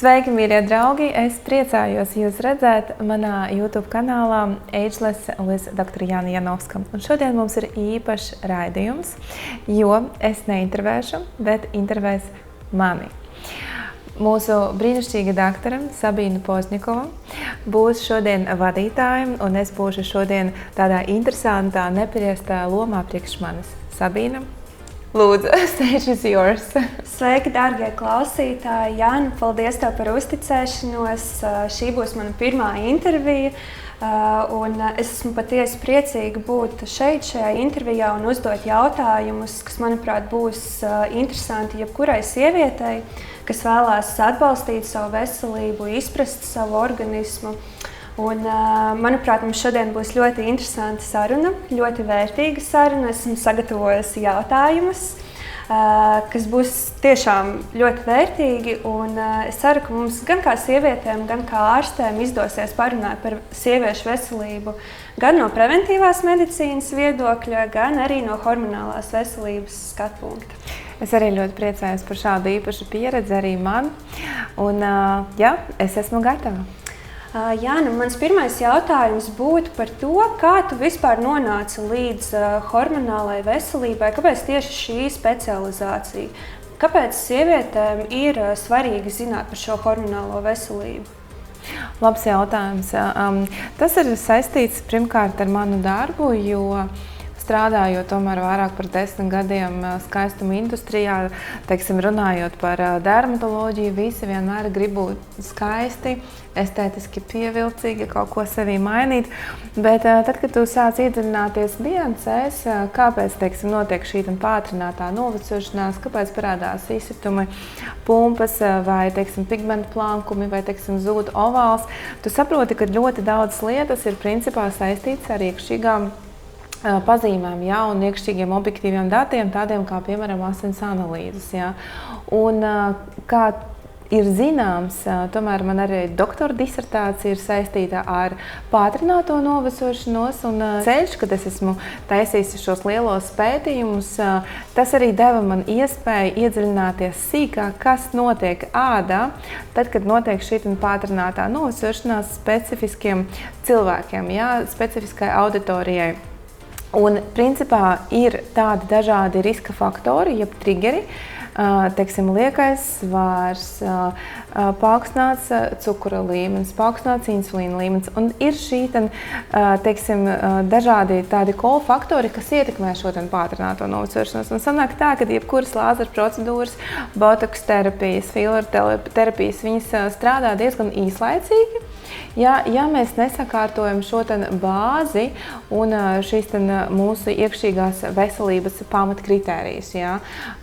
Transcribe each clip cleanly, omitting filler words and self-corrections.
Sveiki, mīļie draugi! Es priecājos jūs redzēt manā YouTube kanālā Ageless with Dr. Jāni Janovska. Un šodien mums ir īpašs raidījums, jo es neintervēšu, bet intervēs mani. Mūsu brīnišķīga doktore Sabīna Pozņikova būs šodien vadītāja, un es būšu šodien tādā interesantā, nepriestā lomā priekš manis. Sabīna, lūdzu, stage is yours. Sveiki, dārgie klausītāji! Jāni, paldies tev par uzticēšanos. Šī būs mana pirmā intervija, un es esmu patiesi priecīga būt šajā intervijā un uzdot jautājumus, kas, manuprāt, būs interesanti jebkurai sievietei, kas vēlās atbalstīt savu veselību, izprast savu organismu. Un, manuprāt, mums šodien būs ļoti interesanta saruna, ļoti vērtīga saruna. Esmu sagatavojusi jautājumus, kas būs tiešām ļoti vērtīgi. Un, es ceru, ka mums gan kā sievietēm, gan kā ārstēm izdosies parunāt par sieviešu veselību gan no preventīvās medicīnas viedokļa, gan arī no hormonālās veselības skatu punkta. Es arī ļoti priecājos par šādu īpašu pieredzi arī man. Un, jā, es esmu gatava. Jāni, mans pirmais jautājums būtu par to, kā tu vispār nonāci līdz hormonālai veselībai, kāpēc tieši šī specializācija? Kāpēc sievietēm ir svarīgi zināt par šo hormonālo veselību? Labs jautājums. Tas ir saistīts pirmkārt ar manu darbu, jo strādājot tomēr vairāk par 10 gadiem skaistuma industrijā, teiksim, runājot par dermatoloģiju, visi vienmēr grib būt skaisti, estētiski pievilcīgi, kaut ko sevī mainīt. Bet tad, kad tu sāc iedziļināties niansēs, kāpēc, teiksim, notiek šī pātrinātā novecošanās, kāpēc parādās izsitumi, pumpas vai, teiksim, pigmentu plankumi vai, teiksim, zūd ovāls, tu saproti, ka ļoti daudz lietas ir principā saistītas ar iekšķīgām pazīmēm, jā, un iekšķīgiem objektīviem datiem, tādiem kā, piemēram, asins analīzes. Jā. Un, kā ir zināms, tomēr man arī doktora disertācija ir saistīta ar pātrināto novecošanos, un ceļš, kad es esmu taisījis šos lielos pētījumus, tas arī deva man iespēju iedziļināties sīkāk, kas notiek ādā, tad, kad notiek šī pātrinātā novecošanās specifiskiem cilvēkiem, jā, specifiskai auditorijai. Un, principā, ir tādi dažādi riska faktori, jeb triggeri, teiksim, liekais svārs, paaugstināts cukura līmenis, paaugstināts insulīna līmenis. Un ir šī, teiksim, dažādi tādi kofaktori, kas ietekmē šo pātrināto novecošanos. Un sanāk tā, ka jebkuras lāzera procedūras, botoks terapijas, filler terapijas, viņas strādā diezgan īslaicīgi. Ja mēs nesakārtojam šo bāzi un šīs mūsu iekšķīgās veselības pamatkritērijus, ja?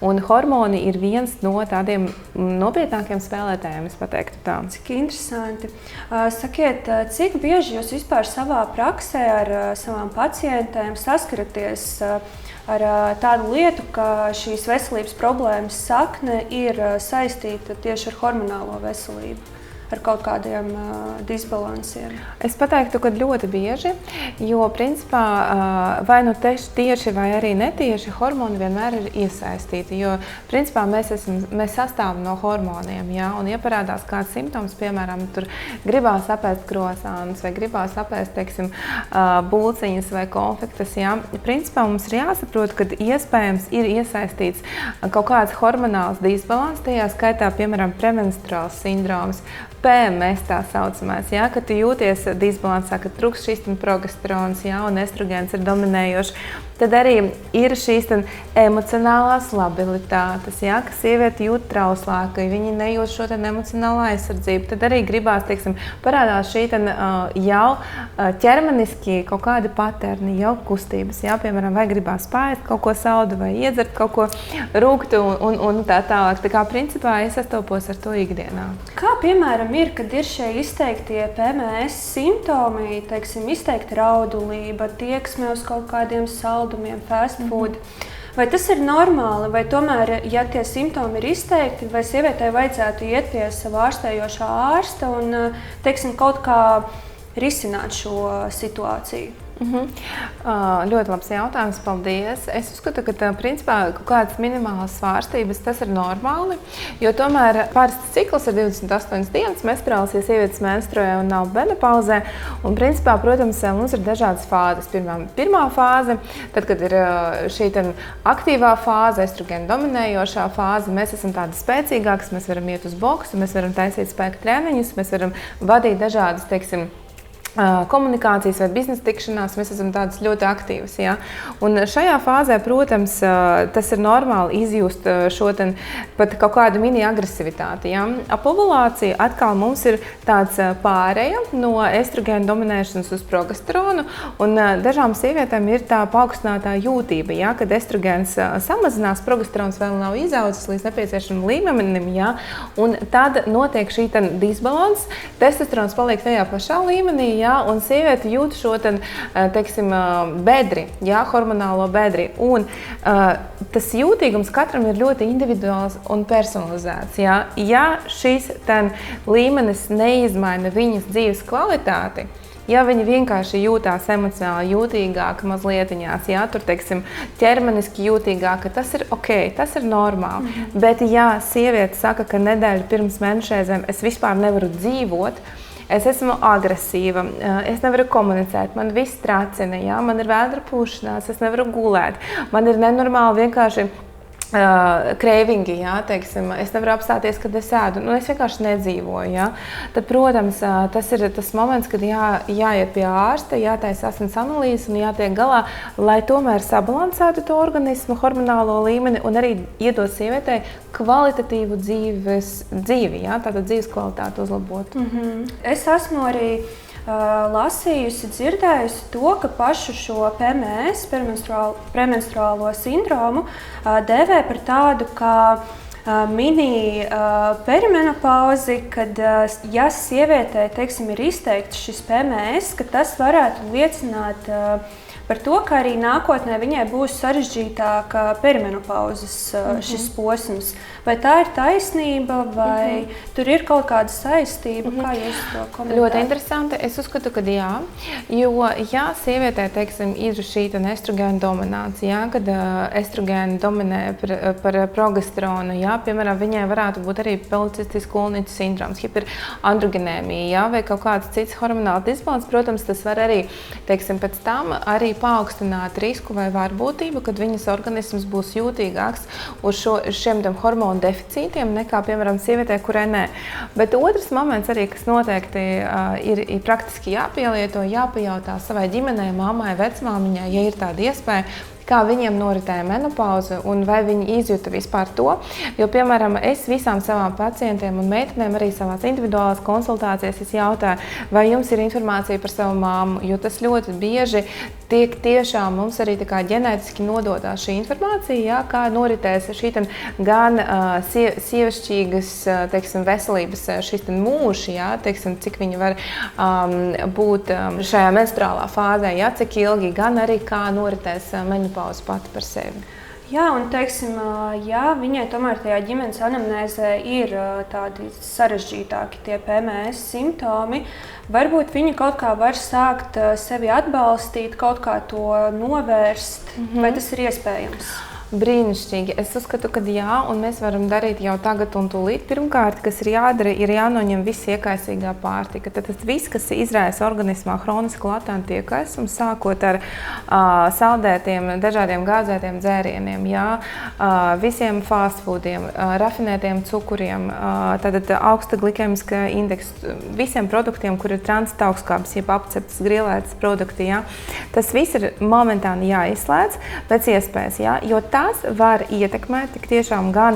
Un hormoni ir viens no tādiem nopietnākiem spēlētājiem, es pateiktu tā. Cik interesanti. Sakiet, cik bieži jūs vispār savā praksē ar savām pacientēm saskaraties ar tādu lietu, ka šīs veselības problēmas sakne ir saistīta tieši ar hormonālo veselību? Ar kaut kādiem disbalansiem? Es pateiktu, ka ļoti bieži, jo principā vai nu tieši vai arī netieši hormoni vienmēr ir iesaistīti, jo principā mēs sastāvam no hormoniem, jā, un ja parādās kāds simptoms, piemēram, tur gribās apēst krosānus vai gribās apēst, teiksim, bulciņas vai konfektes, jā, principā mums ir jāsaprot, ka iespējams ir iesaistīts kaut kāds hormonāls disbalans, tajā skaitā, piemēram, premenstruāls sindroms, PMS tā saucamais, jā, kad tu jūties disbalansā, kad trūkst šīs progesterons, jā, un estrogēns ir dominējošs, tad arī ir šīs emocionālās labilitātes, jā, ka sieviete jūt trauslāk, viņi nejūt šo emocionālo aizsardzību, tad arī gribās, teiksim, parādās šī jau ķermeniski kaut kādi paterni, jau kustības, jā, piemēram, vai gribās paēst kaut ko saldu vai iedzert kaut ko rūgtu un tā tālāk. Tā kā principā es sastopos ar to ikdienā. Kā, piemēram, ir, kad ir šie izteiktie PMS simptomi, teiksim, izteikta raudulība, tieksme uz kaut kādiem saldumiem, fast food. Vai tas ir normāli, vai tomēr, ja tie simptomi ir izteikti, vai sievietei vajadzētu iet pie sava ārstējošā ārsta un, teiksim, kaut kā risināt šo situāciju? Ļoti labs jautājums, paldies. Es uzskatu, ka principā kaut kādas minimālas svārstības tas ir normāli, jo tomēr parasts cikls ir 28 dienas menstruāls, ja sievietes menstruē un nav menopauzē. Un principā, protams, mums ir dažādas fāzes. Pirmā fāze, tad, kad ir šī aktīvā fāze, estrogēna dominējošā fāze, mēs esam tādi spēcīgāki, mēs varam iet uz boksu, mēs varam taisīt spēka treniņus, mēs varam vadīt dažādas, teiksim, komunikācijas vai biznesa tikšanās, mēs esam tādas ļoti aktīvas. Ja? Un šajā fāzē, protams, tas ir normāli izjust šo pat kaut kādu mini-agresivitāti. Ja? Apovulācija atkal mums ir tāds pāreja no estrogēna dominēšanas uz progesteronu, un dažām sievietēm ir tā paaugstinātā jūtība, ja? Kad estrogēns samazinās, progesterons vēl nav izaudzis līdz nepieciešamam līmenim, ja? Un tad notiek šī disbalans, testosterons paliek tajā pašā līmenī, ja, un sieviete jūt šo teiksim, bedri, ja, hormonālo bedri. Un tas jūtīgums katram ir ļoti individuāls un personalizēts. Ja, ja šis līmenis neizmaina viņas dzīves kvalitāti, ja viņa vienkārši jūtās emocionāli jūtīgāka mazlietiņās, ja, tur, teiksim, ķermeniski jūtīgāka, tas ir ok, tas ir normāli. Bet ja sieviete saka, ka nedēļu pirms menšreizēm es vispār nevaru dzīvot, es esmu agresīva, es nevaru komunicēt, man viss tracina, ja? Man ir vēdra pūšanās, es nevaru gulēt, man ir nenormāli vienkārši kreivingi, ja? Teiksim, es nevaru apstāties, kad es ēdu, es vienkārši nedzīvoju. Ja? Tad, protams, tas ir tas moments, kad jāiet pie ārsta, jātaisa asins analīzes un jātiek galā, lai tomēr sabalansētu to organismu, hormonālo līmeni un arī iedot sievietei kvalitatīvu dzīvi, ja? Tātad dzīves kvalitāti uzlabot. Es esmu arī lasījusi, dzirdējusi to, ka pašu šo PMS, premenstruālo sindromu, dēvē par tādu kā mini perimenopauzi, kad, ja sievietei, teiksim, ir izteikts šis PMS, ka tas varētu liecināt par to, ka arī nākotnē viņai būs sarežģītāka perimenopauzes šis posms. Vai tā ir taisnība, vai tur ir kaut kāda saistība? Kā jūs to komentējat? Ļoti interesanti. Es uzskatu, ka jā. Jo, ja sievietē, teiksim, ir šī estrogēna dominācija, kad estrogēna dominē par progesteronu, piemēram, viņai varētu būt arī policistisks kulniņa sindroms, hiperandrogenēmija, vai kaut kāds cits hormonāls disbalans, protams, tas var arī, teiksim, pēc tam arī paaugstināt risku vai varbūtību, kad viņas organisms būs jūtīgāks uz šiem hormonu deficītiem nekā, piemēram, sievietē, kurai nē. Bet otrs moments arī, kas noteikti ir praktiski jāpielieto, jāpajautā savai ģimenei, mammai, vecmāmiņai, ja ir tāda iespēja, kā viņiem noritēja menopauze un vai viņi izjuta vispār to. Jo, piemēram, es visām savām pacientiem un meitenēm arī savās individuālās konsultācijās es jautāju, vai jums ir informācija par savu māmu, jo tas ļoti bieži tiek tiešām mums arī tā kā ģenētiski nodotā šī informācija, kā noritēs šī gan sievišķīgas, teiksim, veselības šis mūži, teiksim, cik viņi var būt šajā menstruālā fāzē, cik ilgi, gan arī kā noritēs menopauze pati par sevi. Jā, un teiksim, ja viņai tomēr tajā ģimenes anamnēzē ir tādi sarežģītāki tie PMS simptomi, varbūt viņi kaut kā var sākt sevi atbalstīt, kaut kā to novērst, vai tas ir iespējams? Brīnišķīgi. Es uzskatu, ka jā, un mēs varam darīt jau tagad un tūlīt. Pirmkārt, kas ir jādara, ir jānoņem viss iekaisīgā pārtika. Tad tas viss, kas izraisa organismā hronisku latentu iekaisumu, sākot ar saldētiem, dažādiem gāzētiem dzērieniem, visiem fast foodiem, rafinētiem cukuriem, tad augsta glikēmiskā indeksa, visiem produktiem, kur ir transtaugstskābes, jeb apceptas grilētas produkti, tas viss ir momentāni jāizslēdz pēc iespējas, jo tas var ietekmēt tik tiešām gan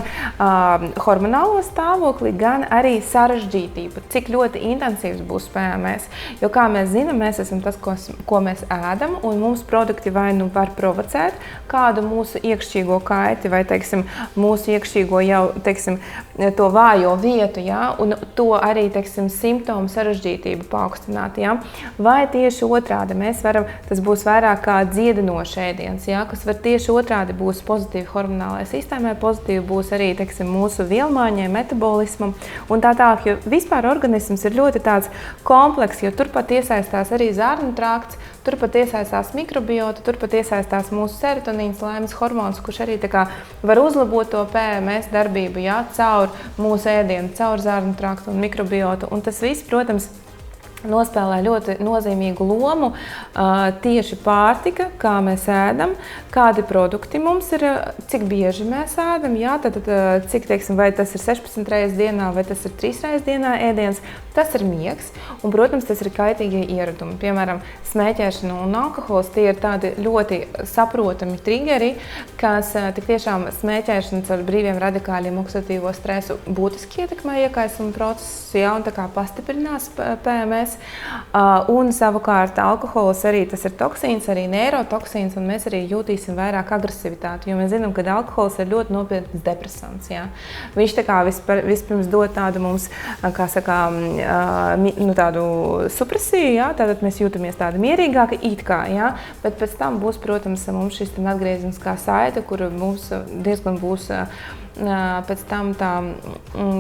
hormonālo stāvokli, gan arī sarežģītību, cik ļoti intensīvs būs PMS. Jo, kā mēs zinām, mēs esam tas, ko mēs ēdam, un mums produkti vai nu var provocēt kādu mūsu iekšķīgo kaiti, vai, teiksim, mūsu iekšķīgo jau, teiksim, to vājo vietu, un to arī, teiksim, simptomu sarežģītību paaugstināt, vai tieši otrādi mēs varam, tas būs vairāk kā dziedinošs ēdiens, kas var tieši otrādi būs pozitīvi hormonālajai sistēmai, pozitīvi būs arī, teiksim, mūsu vielmaiņai, metabolismam un tā tālāk, jo vispār organisms ir ļoti tāds komplekss, jo turpat iesaistās arī zarnu trakts, turpat iesaistās mikrobiota, turpat iesaistās mūsu serotonīns, laimes hormons, kurš arī tā kā var uzlabot to PMS darbību, jā, caur mūsu ēdienu, caur zarnu traktu un mikrobiotu, un tas viss, protams, nospēlē ļoti nozīmīgu lomu tieši pārtika, kā mēs ēdam, kādi produkti mums ir, cik bieži mēs ēdam, jā, tad cik, teiksim, vai tas ir 16 reizes dienā, vai tas ir 3 reizes dienā ēdiens, tas ir miegs, un, protams, tas ir kaitīgie ieradumi. Piemēram, smēķēšana un alkohols, tie ir tādi ļoti saprotami triggeri, kas tik tiešām smēķēšana ar brīviem radikāļiem oksidatīvo stresu būtiski ietekmē iekaisuma procesus, jā, un tā kā pastiprinās PMS. Un savukārt alkohols arī tas ir toksīns, arī neirotoksīns, un mēs arī jūtīsim vairāk agresivitāti, jo mēs zinām, ka alkohols ir ļoti nopietns depresants. Jā. Viņš tā kā vispirms dod tādu mums, kā sakām, tādu supresiju, jā, tātad mēs jūtamies tādi mierīgāki, it kā, jā, bet pēc tam būs, protams, mums šis atgriezeniskā saite, kur mums diezgan būs pēc tam tā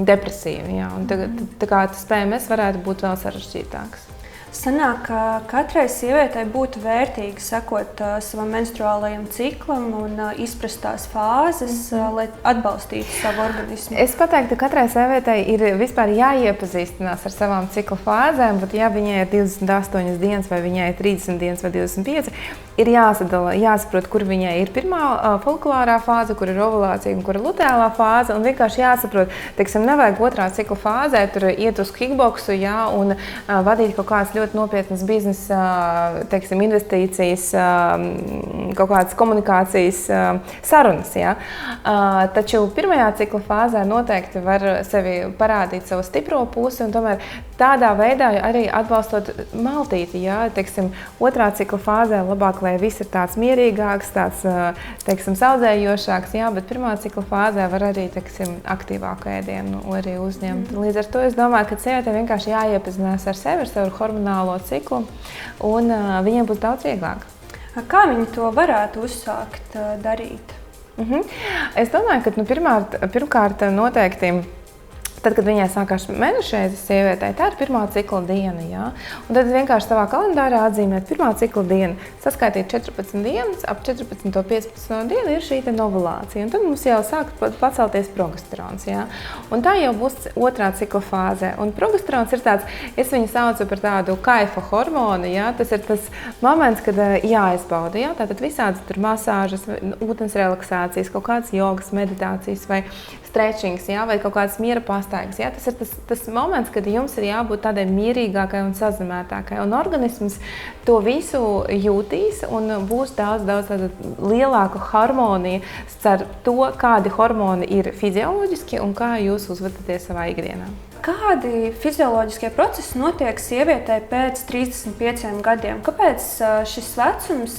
depresija, jā, un tā kā tas PMS varētu būt vēl sarežģītāks. Sanāk, ka katrai sievietei būtu vērtīgi sekot savam menstruālajam ciklam un izprast tās fāzes, lai atbalstītu savu organismu. Es pateiktu, ka katrai sievietei ir vispār jāiepazīstinās ar savām cikla fāzēm, bet ja viņai ir 28 dienas vai viņai ir 30 dienas vai 25, ir jāsadala, jāsaprot, kur viņai ir pirmā folikulārā fāze, kur ir ovulācija un kur ir luteālā fāze, un vienkārši jāsaprot, teiksim, nevajag otrā cikla fāzē tur iet uz kickboksu, jā, un vadīt kaut kādas ļoti nopietnas biznesa, teiksim, investīcijas, kaut kādas komunikācijas sarunas, jā. Taču pirmajā cikla fāzē noteikti var sevi parādīt savu stipro pusi, un tomēr tādā veidā arī atbalstot maltīti, jā, teiksim, otrā cikla fāzē labāk, lai viss ir tāds mierīgāks, tāds, teiksim, saudzējošāks, jā, bet pirmā cikla fāzē var arī, teiksim, aktīvāku ēdienu arī uzņemt. Līdz ar to es domāju, ka sievietei vienkārši jāiepazinās ar sevi, ar savu hormonālo ciklu, un viņiem būs daudz vieglāk. Kā viņi to varētu uzsākt darīt? Es domāju, ka pirmkārt noteikti tad, kad viņai sākās mēnešreizes sievietei, tā ir pirmā cikla diena, jā. Un tad vienkārši savā kalendārā atzīmēt pirmā cikla diena, saskaitīt 14 dienas, ap 14. 15. dienu ir šī ovulācija. Un tad mums jau sāk pacelties progesterons, jā. Un tā jau būs otrā cikla fāzē. Un progesterons ir tāds, es viņu saucu par tādu kaifa hormonu, jā. Tas ir tas moments, kad jāizbauda, jā. Tātad visādas tur masāžas, ūdens relaksācijas, kaut kādas jogas, meditācijas vai stretchings, jā, vai kaut kādas miera pastaigas. Jā. Tas ir tas moments, kad jums ir jābūt tādai mierīgākai un sazinātākai. Un organisms to visu jūtīs un būs daudz lielāka harmonija starp to, kādi hormoni ir fizioloģiski un kā jūs uzvedaties savā ikdienā. Kādi fizioloģiskie procesi notiek sievietei pēc 35 gadiem? Kāpēc šis vecums,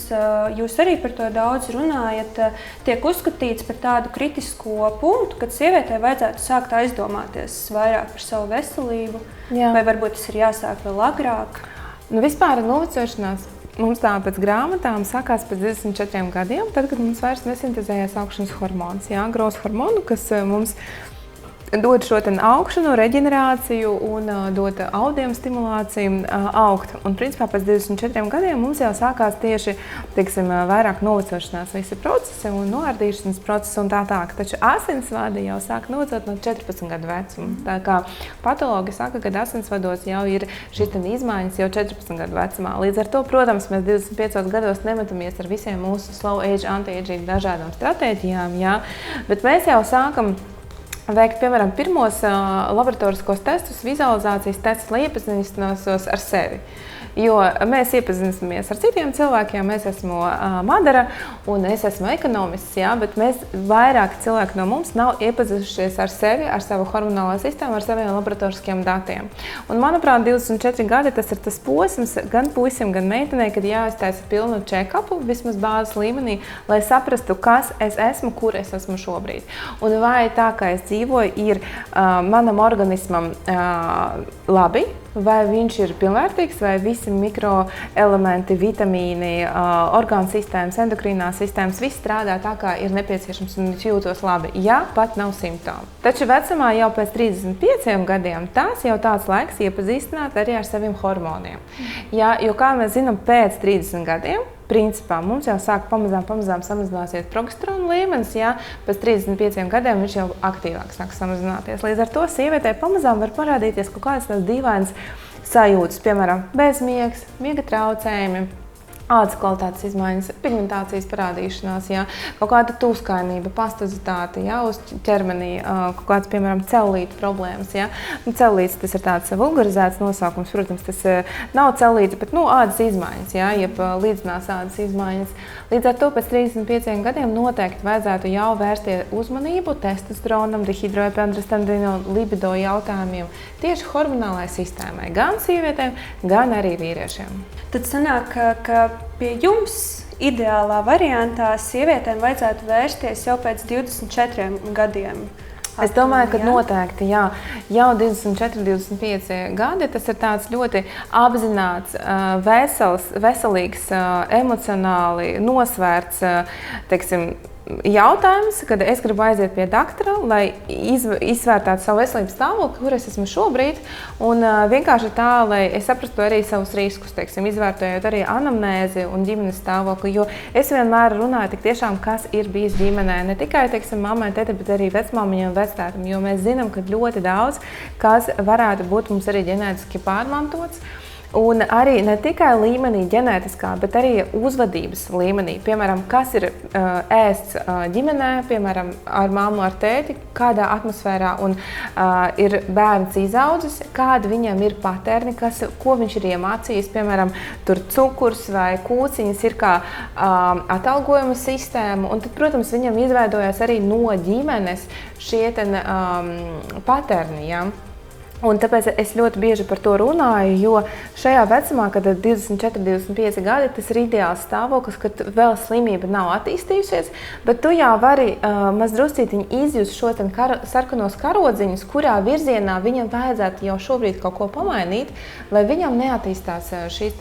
jūs arī par to daudz runājat, tiek uzskatīts par tādu kritisko punktu, kad sievietei vajadzētu sākt aizdomāties vairāk par savu veselību? Jā. Vai varbūt tas ir jāsāk vēl agrāk? Vispār novecošanās mums tā pēc grāmatām sākās pēc 24 gadiem, tad, kad mums vairs nesintezējas augšanas hormons, jā, growth hormonu, kas mums dod šo augšanu, reģenerāciju un dod audiem stimulāciju augt. Un principā pēc 24 gadiem mums jau sākās tieši, teiksim, vairāk novecošanās visi procesi un noārdīšanas procesi un tā tālāk. Taču asinsvadi jau sāk novecot no 14 gadu vecuma. Tā kā patologi saka, ka asinsvados jau ir šīs izmaiņas jau 14 gadu vecumā. Līdz ar to, protams, mēs 25 gados nemetamies ar visiem mūsu slow age, anti-aging dažādām stratēģijām, jā, bet mēs jau sākam veikt, piemēram, pirmos laboratoriskos testus, vizualizācijas testus, lai iepazīstinātos ar sevi. Jo mēs iepazināmies ar citiem cilvēkiem, es esmu Madara un es esmu ekonomists, jā, bet mēs vairāk cilvēki no mums nav iepazījušies ar sevi, ar savu hormonālo sistēmu, ar saviem laboratoriskiem datiem. Un, manuprāt, 24 gadi tas ir tas posms gan puisim, gan meitenei, kad jāiztaisa pilnu check-upu, vismaz bāzes līmenī, lai saprastu, kas es esmu, kur es esmu šobrīd. Un vai tā, kā es dzīvoju, ir manam organismam labi, vai viņš ir pilnvērtīgs, vai visi mikroelementi, vitamīni, orgānu sistēmas, endokrīnās sistēmas, viss strādā tā, kā ir nepieciešams un jūtos labi, ja pat nav simptomu. Taču vecumā jau pēc 35 gadiem tās jau tāds laiks iepazīstināt arī ar saviem hormoniem. Ja, jo, kā mēs zinām, pēc 30 gadiem, principā mums jau sāk pamazām samazināsies progesterona līmenis, ja pēc 35 gadiem viņš jau aktīvāk sāk samazināties. Līdz ar to sievietē pamazām var parādīties kaut kādas tās dīvainas sajūtas, piemēram, bezmiegs, miega traucējumi, ādas kvalitātes izmaiņas, pigmentācijas parādīšanās, ja, kaut kāda tūskainība, pastozitāte, ja, uz ķermenī, kaut kāds, piemēram, celulīta problēmas. Ja. Celulīts, tas ir tāds vulgarizēts nosaukums, protams, tas nav celulīta, bet ādas izmaiņas, ja, jeb līdzinās ādas izmaiņas. Līdz ar to pēc 35 gadiem noteikti vajadzētu jau vērsties uzmanību testosteronam, dihidroepiandrostendinom, libido jautājumiem, tieši hormonālajai sistēmai, gan sievietēm, gan arī vīriešiem. Tad sanāk, ka pie jums ideālā variantā sievietēm vajadzētu vērsties jau pēc 24 gadiem. Es domāju, ka noteikti, jā, jau 24, 25 gadi, tas ir tāds ļoti apzināts, veselīgs, emocionāli nosvērts, teiksim, jautājums, kad es gribu aiziet pie doktora, lai izvērtētu savu veselības stāvokli, kur es esmu šobrīd, un vienkārši tā, lai es saprastu arī savus riskus, teiksim, izvērtējot arī anamnēzi un ģimenes stāvokli, jo es vienmēr runāju tik tiešām, kas ir bijis ģimenē, ne tikai, teiksim, mammai, tete, bet arī vecmāmiņai un vectētam, jo mēs zinām, ka ļoti daudz, kas varētu būt mums arī ģenētiski pārmantots. Un arī ne tikai līmenī ģenētiskā, bet arī uzvedības līmenī. Piemēram, kas ir ēsts ģimenē, piemēram, ar mammu, ar tēti, kādā atmosfērā un ir bērns izaudzis, kādi viņam ir paterni, ko viņš ir iemācījis. Piemēram, tur cukurs vai kūciņas ir kā atalgojuma sistēma. Un tad, protams, viņam izveidojās arī no ģimenes šie paterni. Ja? Un tāpēc es ļoti bieži par to runāju, jo šajā vecumā, kad ir 24, 25 gadi, tas ir ideāls stāvoklis, kad vēl slimība nav attīstījusies, bet tu jau vari mazdruscītiņi izjust šo sarkanos karodziņus, kurā virzienā viņam vajadzētu jau šobrīd kaut ko pamainīt, lai viņam neattīstās šīs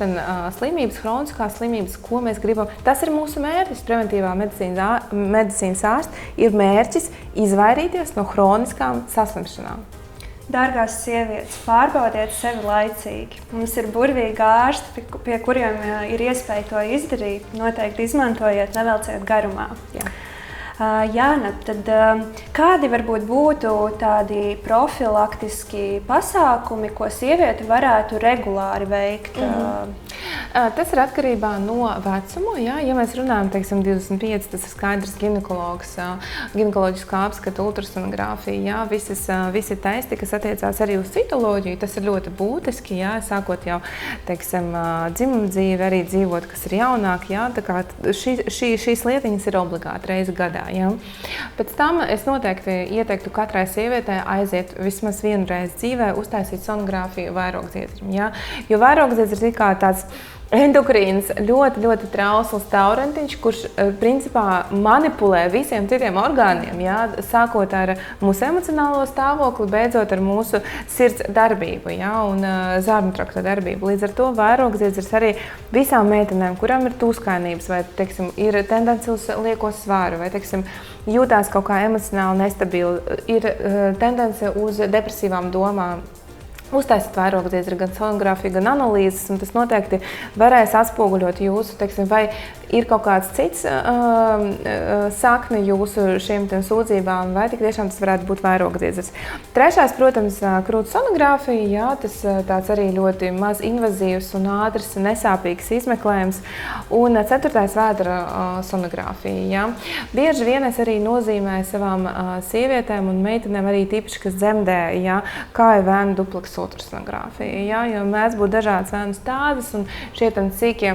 slimības, hroniskās slimības, ko mēs gribam. Tas ir mūsu mērķis, preventīvā medicīnas ārsts, ir mērķis izvairīties no hroniskām saslimšanām. Dārgās sievietes, pārbaudiet sevi laicīgi. Mums ir burvīgi ārsti, pie kuriem ir iespēja to izdarīt. Noteikti izmantojiet, nevelciet garumā. Jā. Jāna, tad kādi varbūt būtu tādi profilaktiski pasākumi, ko sieviete varētu regulāri veikt? Tas ir atkarībā no vecuma. Ja mēs runājam, teiksim, 25, tas ir skaidrs ginekoloģiskā apskata, ultrasonogrāfija, visi testi, kas attiecās arī uz citoloģiju, tas ir ļoti būtiski, sākot jau, teiksim, dzimuma dzīvi, arī dzīvot, kas ir jaunāk, tā kā šīs lietiņas ir obligāti reizi gadā. Ja. Pēc tam es noteikti ieteiktu katrai sievietei aiziet vismaz vienu reizi dzīvē, uztaisīt sonogrāfiju vairogdziedzim. Ja. Jo vairogdziedzis ir kā tāds endokrīns, ļoti, ļoti trausls taurentiņš, kurš principā manipulē visiem citiem orgāniem, sākot ar mūsu emocionālo stāvokli, beidzot ar mūsu sirds darbību un zārnu trakta darbību. Līdz ar to vairogdziedzis arī visām meitenēm, kurām ir tūskainības vai, teiksim, ir tendence uz lieko svāru vai, teiksim, jūtās kaut kā emocionāli nestabili, ir tendence uz depresīvām domām. Uztaisīt vairogdziedzi gan sonogrāfiju, gan analīzes, un tas noteikti varēs atspoguļot jūsu, teiksim, vai ir kaut kāds cits sakne jūsu šiem sūdzībām, vai tik tiešām tas varētu būt vairogdziedzis. Trešais, protams, krūtu sonogrāfija, tas tāds arī ļoti maz invazīvs un ātrs, nesāpīgs izmeklējums. Un ceturtais vēdra sonogrāfija. Bieži vien es arī nozīmēju savām sievietēm un meitenēm arī tīpaši, kas dzemdē, kāju vēnu dupleksu ultrasonogrāfija, jo mēdz būt dažādas vēnu stādes un šie sīkie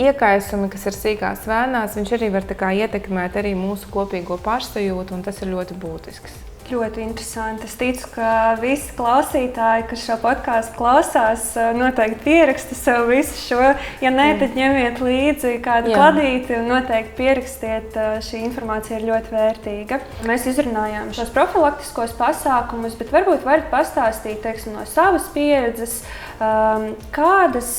iekaisumi, kas ir sīkās vēnās, viņš arī var ietekmēt arī mūsu kopīgo pašsajūtu, un tas ir ļoti būtisks. Ļoti interesanti. Es ticu, ka visi klausītāji, kas šo podkāstu klausās, noteikti pieraksta sev visu šo. Ja nē, tad ņemiet līdzi kādu kladīti un noteikti pierakstiet. Šī informācija ir ļoti vērtīga. Mēs izrunājām šos profilaktiskos pasākumus, bet varbūt varat pastāstīt, teiksim, no savas pieredzes, kādas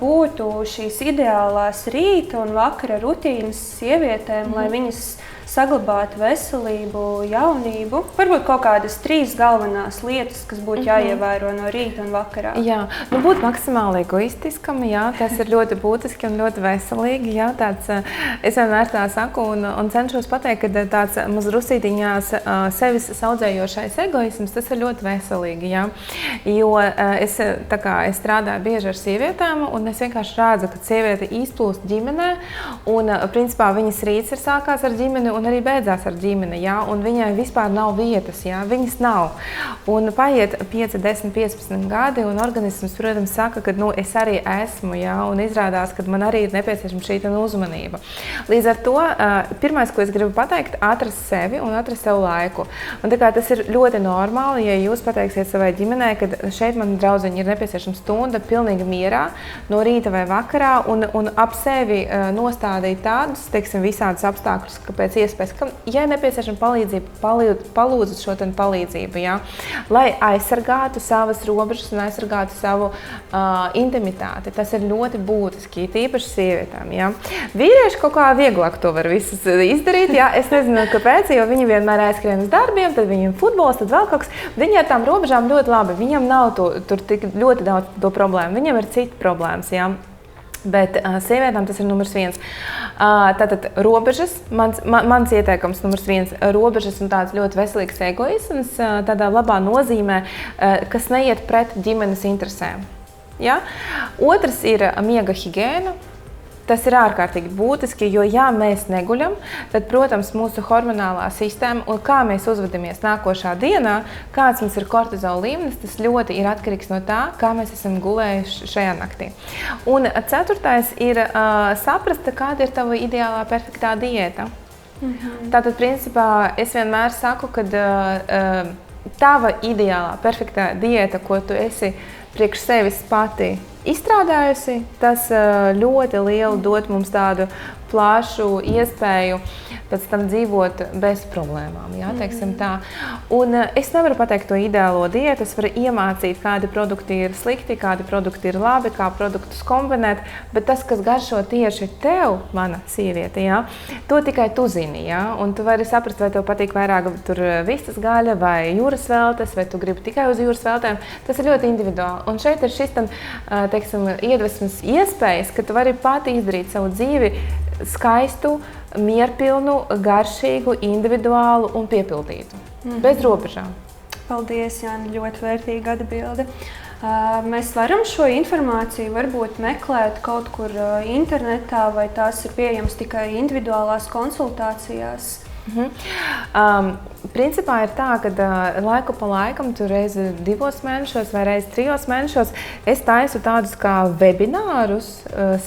būtu šīs ideālās rīta un vakara rutīnas sievietēm, lai viņas saglabāt veselību, jaunību. Varbūt kaut kādas 3 galvenās lietas, kas būtu jāievēro no rīta un vakarā. Jā, būt maksimāli egoistiskam, tas ir ļoti būtiski un ļoti veselīgi. Es vienmēr tā saku un cenšos pateikt, ka tāds mazrusītiņās sevis saudzējošais egoisms, tas ir ļoti veselīgi. Jo es strādāju bieži ar sievietēm, un es vienkārši redzu, ka sieviete izplūst ģimenē, un principā viņas rīts ir sākās ar ģimeni, un arī beidzās ar ģimeni, un viņai vispār nav vietas, viņas nav. Un paiet 5, 10, 15 gadi, un organisms, protams, saka, ka es arī esmu, un izrādās, ka man arī ir nepieciešama šī uzmanība. Līdz ar to, pirmais, ko es gribu pateikt, atrast sevi un atrast sev laiku. Un tas ir ļoti normāli, ja jūs pateiksiet savai ģimenei, ka šeit man draudziņi ir nepieciešama stunda pilnīgi mierā, no rīta vai vakarā, un ap sevi nostādīt tādus, teiksim, visādus apstākļus, ka pēc iespējas, ka, ja ir nepieciešama palīdzība, palūdzat šo palīdzību, lai aizsargātu savas robežas un aizsargātu savu intimitāti. Tas ir ļoti būtiski, tīpaši sievietēm. Vīrieši kaut kā vieglāk to var visus izdarīt. Es nezinu, kāpēc, jo viņi vienmēr aizskrien uz darbiem, tad viņiem futbols, tad vēl kaut kas. Viņi ar tām robežām ļoti labi. Viņam nav tur tik ļoti daudz to problēmu. Viņam ir citi problēmas. Bet sievietēm tas ir numurs 1. Tātad robežas, mans ieteikums numurs 1, robežas un tāds ļoti veselīgs egoisms, tādā labā nozīmē, kas neiet pret ģimenes interesēm. Otrs ir miega higiēna. Tas ir ārkārtīgi būtiski, jo ja mēs neguļam, tad, protams, mūsu hormonālā sistēma un kā mēs uzvedamies nākošā dienā, kāds mums ir kortizola līmenis, tas ļoti ir atkarīgs no tā, kā mēs esam gulējuši šajā naktī. Un 4. ir saprast, kāda ir tava ideālā perfektā diēta. Tātad, principā, es vienmēr saku, ka tava ideālā perfektā diēta, ko tu esi priekš sevis pati izstrādājusi, tas ļoti lielu dot mums tādu plašu iespēju pēc tam dzīvot bez problēmām, teiksim tā. Un es nevaru pateikt to ideālo diētu, es varu iemācīt, kādi produkti ir slikti, kādi produkti ir labi, kā produktus kombinēt, bet tas, kas garšo tieši tev, mana sieviete, to tikai tu zini, un tu vari saprast, vai tev patīk vairāk tur vistas gaļa vai jūras veltes, vai tu gribi tikai uz jūras veltēm, tas ir ļoti individuāli. Un šeit ir šis, teiksim, iedvesmas iespējas, ka tu vari pati izdarīt savu dzīvi skaistu, mierpilnu, garšīgu, individuālu un piepildītu. Bez robežām. Paldies, Jāni, ļoti vērtīga atbilde. Mēs varam šo informāciju varbūt meklēt kaut kur internetā, vai tās ir pieejamas tikai individuālās konsultācijās? Principā ir tā, ka laiku pa laikam, tur reizi 2 mēnešos vai reizi 3 mēnešos, es taisu tādus kā webinārus,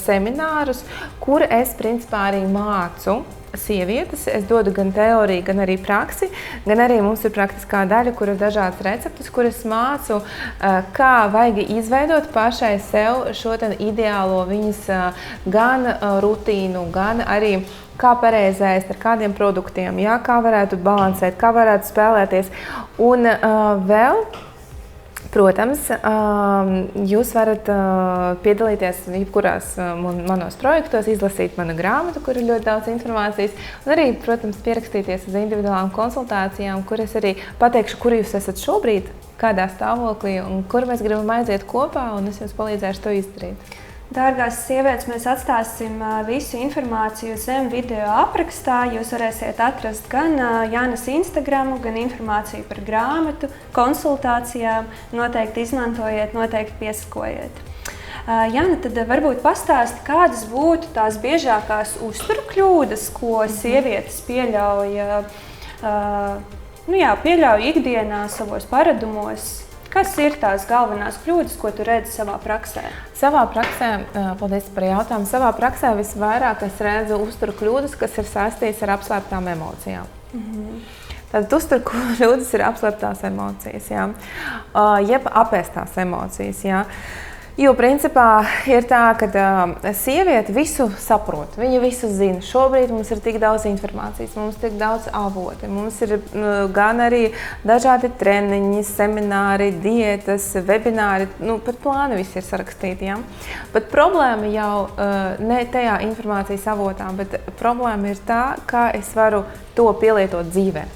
seminārus, kur es principā arī mācu sievietes. Es dodu gan teoriju, gan arī praksi, gan arī mums ir praktiskā daļa, kur ir dažādas receptes, kur es mācu, kā vajag izveidot pašai sev šo ideālo viņas gan rutīnu, gan arī kā pareizi ēst, ar kādiem produktiem, kā varētu balansēt, kā varētu spēlēties. Un vēl, protams, jūs varat piedalīties jebkurās manos projektos, izlasīt manu grāmatu, kur ir ļoti daudz informācijas, un arī, protams, pierakstīties uz individuālām konsultācijām, kur es arī pateikšu, kur jūs esat šobrīd, kādā stāvoklī un kur mēs gribam aiziet kopā, un es jums palīdzēšu to izdarīt. Dārgās sievietes, mēs atstāsim visu informāciju zem video aprakstā. Jūs varēsiet atrast gan Jānas Instagramu, gan informāciju par grāmatu, konsultācijām. Noteikti izmantojiet, noteikti piesakojiet. Jāna, tad varbūt pastāsti, kādas būtu tās biežākās uzturu kļūdas, ko sievietes pieļauj ikdienā savos paradumos. Kas ir tās galvenās kļūdas, ko tu redzi savā praksē? Savā praksē, paldies par jautājumu, savā praksē visvairāk es redzu uzturu kļūdas, kas ir saistītas ar apslēptām emocijām. Tad uzturkļūdas ir apslēptās emocijas, jā. Jeb apēstās emocijas, jā. Jo principā ir tā, ka sieviete visu saprot, viņa visu zina. Šobrīd mums ir tik daudz informācijas, mums ir tik daudz avoti, mums ir gan arī dažādi treniņi, semināri, diētas, webināri, pat plāni visi ir sarakstīti. Ja? Bet problēma jau ne tajā informācijas avotā, bet problēma ir tā, kā es varu to pielietot dzīvē,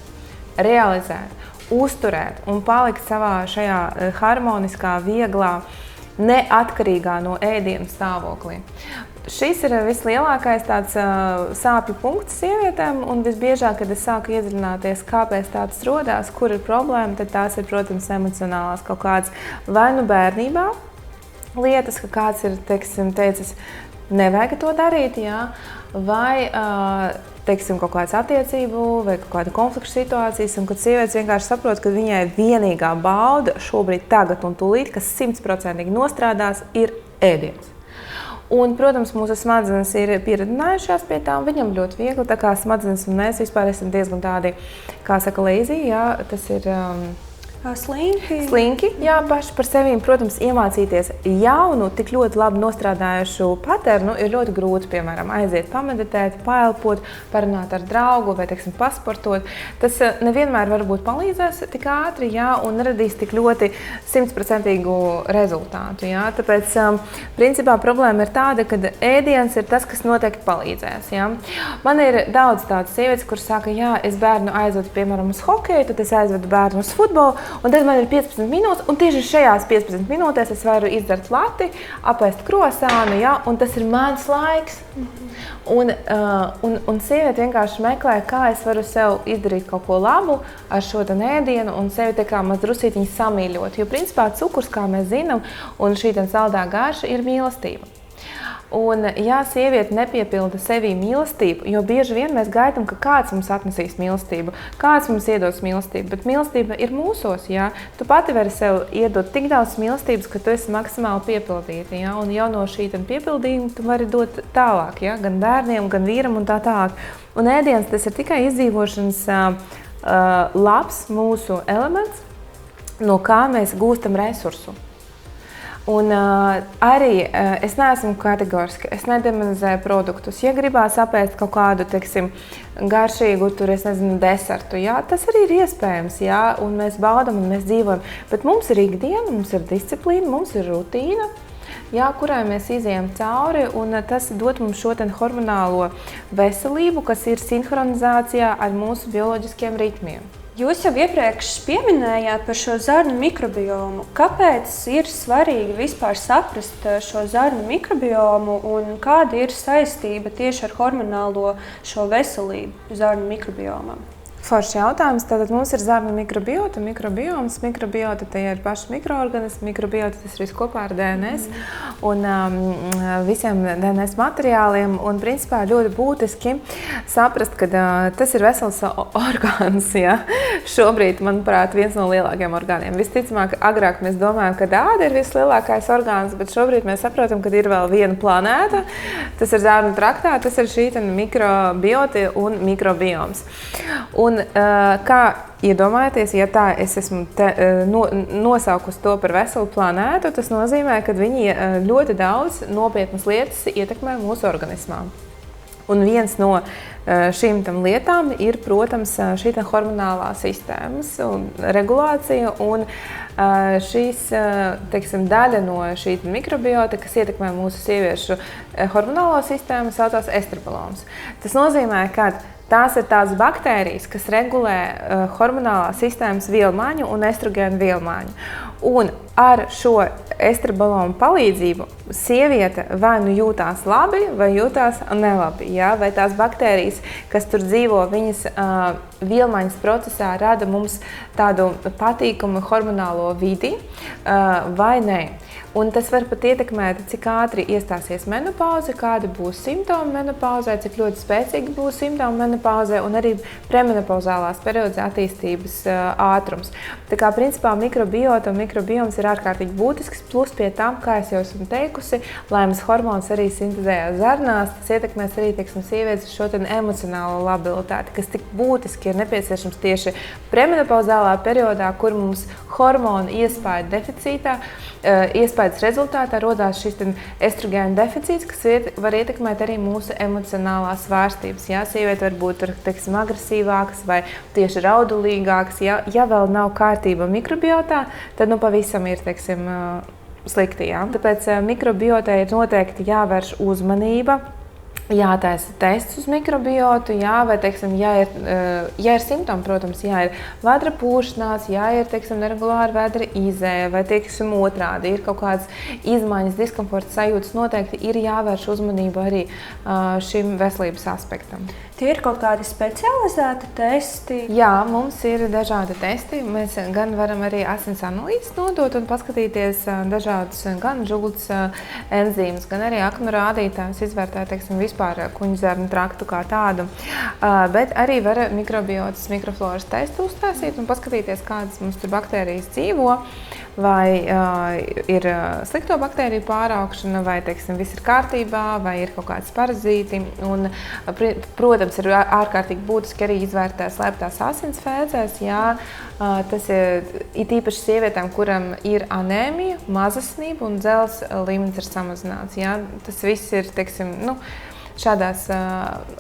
realizēt, uzturēt un palikt savā šajā harmoniskā, vieglā, neatkarīgā no ēdienu stāvoklī. Šis ir vislielākais tāds sāpju punkts sievietēm, un visbiežāk, kad es sāku iedziļināties, kāpēc tāds rodās, kur ir problēma, tad tās ir, protams, emocionālās kaut kādas vai nu bērnībā lietas, ka kāds ir, teicis, nevajag to darīt, jā, vai kaut kādas attiecību vai kaut kāda konflikta situācijas, un kad sievietes vienkārši saprot, ka viņai vienīgā bauda šobrīd, tagad un tūlīt, kas 100% nostrādās, ir ēdiens. Un, protams, mūsu smadzenes ir pieredzinājušās pie tām, viņam ļoti viegli, tā kā smadzenes un mēs vispār esam diezgan tādi, kā saka, lazy, jā, tas ir Slinki, jā, paši par sevi, protams, iemācīties jaunu, tik ļoti labi nostrādājušu paternu ir ļoti grūti, piemēram, aiziet pameditēt, paelpot, parunāt ar draugu vai, pasportot. Tas nevienmēr varbūt palīdzēs tik ātri, jā, un neradīs tik ļoti 100% rezultātu, jā. Tāpēc, principā, problēma ir tāda, ka ēdiens ir tas, kas noteikti palīdzēs, jā. Man ir daudz tādas sievietes, kuras saka, jā, es bērnu aizvedu, piemēram, uz hokeju, tad es aizvedu bērnu uz futbolu, un tad man ir 15 minūtes, un tieši šajās 15 minūtēs es varu izdzert lati, apēst krosānu, ja, un tas ir mans laiks. Un sieviete vienkārši meklē, kā es varu sev izdarīt kaut ko labu ar šo ēdienu un sevi tā kā maz drusītiņi samīļot. Jo principā cukurs, kā mēs zinām, un šī saldā garša ir mīlestība. Un, ja sieviete nepiepilda sevī mīlestību, jo bieži vien mēs gaidām, ka kāds mums atnesīs mīlestību, kāds mums iedos mīlestību, bet mīlestība ir mūsos, jā. Tu pati vari sev iedot tik daudz mīlestības, ka tu esi maksimāli piepildīta, jā, un jau no šī piepildījuma tu vari dot tālāk, jā, gan bērniem, gan vīram un tā tālāk. Un ēdiens tas ir tikai izdzīvošanas labs mūsu elements, no kā mēs gūstam resursu. Un arī es neesmu kategoriska, es nedemonizēju produktus. Ja gribās apēst kaut kādu, garšīgu, desertu, jā, tas arī ir iespējams, jā, un mēs baudam un mēs dzīvojam. Bet mums ir ikdiena, mums ir disciplīna, mums ir rutīna, jā, kurai mēs izejam cauri, un tas dod mums šo hormonālo veselību, kas ir sinhronizācijā ar mūsu bioloģiskiem ritmiem. Jūs jau iepriekš pieminējāt par šo zarnu mikrobiomu. Kāpēc ir svarīgi vispār saprast šo zarnu mikrobiomu un kāda ir saistība tieši ar hormonālo šo veselību zarnu mikrobiomam? Foršs jautājums. Tātad mums ir zarnu mikrobiota, mikrobioms. Mikrobiota tie ir paši mikroorganismi, mikrobiota tas ir kopā ar DNS un visiem DNS materiāliem. Un principā ļoti būtiski saprast, ka tas ir vesels orgāns. Ja? Šobrīd, manuprāt, viens no lielākajiem orgāniem. Visticamāk, agrāk mēs domājam, ka āda ir vislielākais orgāns, bet šobrīd mēs saprotam, ka ir vēl viena planēta. Tas ir zarnu traktā, tas ir šī mikrobiota un mikrobioms. Un kā iedomājieties, ja tā es esmu nosaukusi to par veselu planētu, tas nozīmē, ka viņi ļoti daudz nopietnas lietas ietekmē mūsu organismā. Un viens no šīm lietām ir, protams, šī hormonālā sistēmas regulācija un šīs, daļa no šī mikrobiota, kas ietekmē mūsu sieviešu hormonālo sistēmu, saucās estradiolons. Tas nozīmē, ka tās ir tās baktērijas, kas regulē hormonālās sistēmas vielmaiņu un estrogēnu vielmaiņu. Un ar šo estradiolonu palīdzību sieviete vai nu jūtās labi, vai jūtās nelabi. Ja? Vai tās baktērijas, kas tur dzīvo, viņas vielmaiņas procesā rada mums tādu patīkamu hormonālo vidi vai nē. Un tas var pat ietekmēt, cik ātri iestāsies menopauze, kādi būs simptomi menopauzē, cik ļoti spēcīgi būs simptomi menopauzē un arī premenopauzālās periodas attīstības ātrums. Tā kā principā mikrobiota un mikrobioms ir ārkārtīgi būtisks, plus pie tam, kā es jau esmu teikusi, laimes hormons arī sintezējās zarnās, tas ietekmēs arī, teiksim, sievietes šo emocionālo labilitāti, kas tik būtiski ir nepieciešams tieši premenopauzālā periodā, kur mums hormonu iespēja deficītā, iespējas rezultātā rodās šis estrogēna deficīts, kas var ietekmēt arī mūsu emocionālās svārstības. Ja sieviete var būt, teiksim, agresīvākas vai tieši raudulīgākas, ja vēl nav kārtība mikrobiotā, tad pavisam ir, teiksim, slikti. Ja? Tāpēc mikrobiotai ir noteikti jāvērš uzmanība. Jātaisa tests uz mikrobiotu, vai, teiksim, ja ir simptomi, protams, ja ir vēdra pūšanās, ja ir, teiksim, neregulāra vēdra izēja, vai, teiksim, otrādi ir kaut kādas izmaiņas, diskomforta sajūtas, noteikti ir jāvērš uzmanība arī šim veselības aspektam. Tie ir kaut kādi specializēti testi? Jā, mums ir dažādi testi. Mēs gan varam arī asins analīzes nodot un paskatīties dažādus gan žults enzīmus, gan arī aknu rādītājus izvērtēt, teiksim, vispār kuņģzarnu traktu kā tādu. Bet arī var mikrobiotas, mikrofloras testu uztaisīt un paskatīties, kādas mums tur baktērijas dzīvo, vai ir slikto baktēriju pāraugšana, vai, teiksim, viss ir kārtībā, vai ir kaut kāds parazīti. Un, protams, ir ārkārtīgi būtiski arī izvērtēt slēptās asinsfēzēs. Tas ir īpaši sievietēm, kuram ir anēmija, mazasnība un dzelzs līmenis ir samazināts. Tas viss ir, teiksim, šādās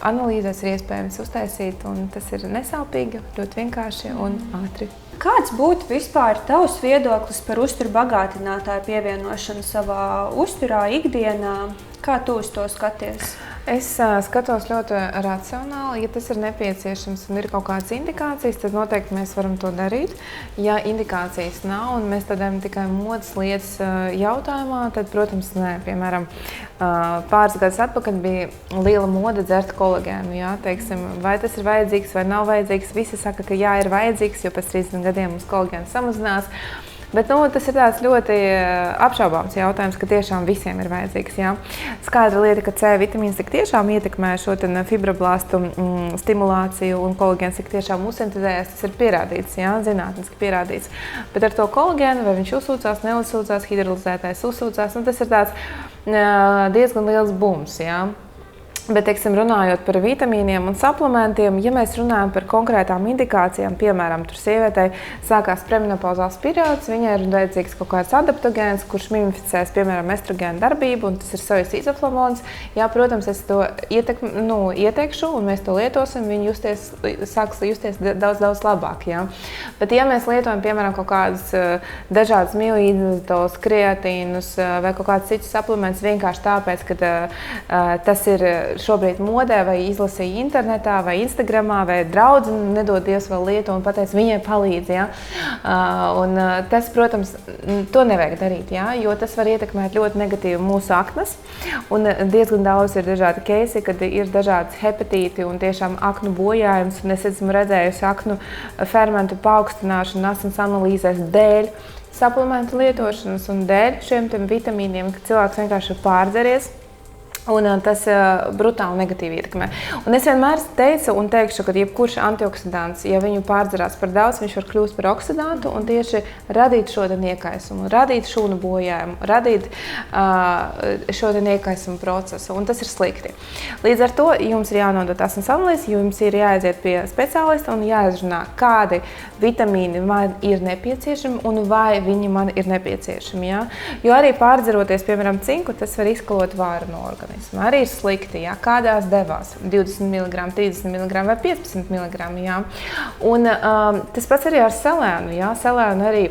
analīzēs ir iespējams uztaisīt, un tas ir nesāpīgi, ļoti vienkārši un ātri. Kāds būtu vispār tavs viedoklis par uzturu bagātinātāju pievienošanu savā uzturā, ikdienā? Kā tu uz to skaties? Es skatos ļoti racionāli. Ja tas ir nepieciešams un ir kaut kādas indikācijas, tad noteikti mēs varam to darīt. Ja indikācijas nav un mēs tādām tikai modes lietas jautājumā, tad, protams, nē. Piemēram, pāris gadus atpakaļ bija liela mode dzert kolagēnu. Teiksim, vai tas ir vajadzīgs vai nav vajadzīgs? Visi saka, ka jā, ir vajadzīgs, jo pēc 30 gadiem mums kolagēns samazinās. Bet tas ir tāds ļoti apšaubāms jautājums, ka tiešām visiem ir vajadzīgs. Skaidra lieta, ka C vitamīns tik tiešām ietekmē šo fibroblastu stimulāciju un kolagēns tik tiešām uzsintezējas, tas ir pierādīts, zinātniski pierādīts. Bet ar to kolagēnu, vai viņš uzsūcās, neuzsūcās, hidrolizētais uzsūcās, tas ir tāds diezgan liels bums. Bet, teiksim, runājot par vitamīniem un suplementiem, ja mēs runājam par konkrētām indikācijām, piemēram, tur sievietei sākās premenopauzāls periods, viņai ir vajadzīgs kaut kāds adaptogēns, kurš mimificēs, piemēram, estrogēnu darbību, un tas ir sojas izoflavons. Protams, es to ieteikšu, un mēs to lietosim, viņi sāks justies daudz labāk. Bet, ja mēs lietojam, piemēram, kaut kādas dažādas mioīdus, kreatīnus vai kaut kādus citus suplementus vienkārši tāpēc, ka tas ir šobrīd modē, vai izlasīja internetā, vai Instagramā, vai draudzene nedod Dievs vēl lietu un pateica, viņai palīdz. Tas, protams, to nevajag darīt, jo tas var ietekmēt ļoti negatīvi mūsu aknas. Un diezgan daudz ir dažādi keisi, kad ir dažādas hepatīti un tiešām aknu bojājums. Un es esmu redzējusi aknu fermentu paaugstināšanu asins analīzēs dēļ suplementu lietošanas un dēļ šiem vitamīniem, ka cilvēks vienkārši ir pārdzeries. Un tas brutāli negatīvi ietekmē. Un es vienmēr teicu un teikšu, ka jebkurš antioksidants, ja viņu pārdzerās par daudz, viņš var kļūt par oksidantu un tieši radīt šo iekaisumu, radīt šūnu bojājumu, radīt šo iekaisumu procesu. Un tas ir slikti. Līdz ar to jums ir jānodot asins analīzes, jums ir jāaiziet pie speciālista un jāizrunā, kādi vitamīni man ir nepieciešami un vai viņi man ir nepieciešami. Jo arī pārdzeroties, piemēram, cinku, tas var izkalot vāru no organismu. Arī ir slikti, kādās devās 20 mg, 30 mg vai 15 mg. Un tas pats arī ar selēnu. Selēnu arī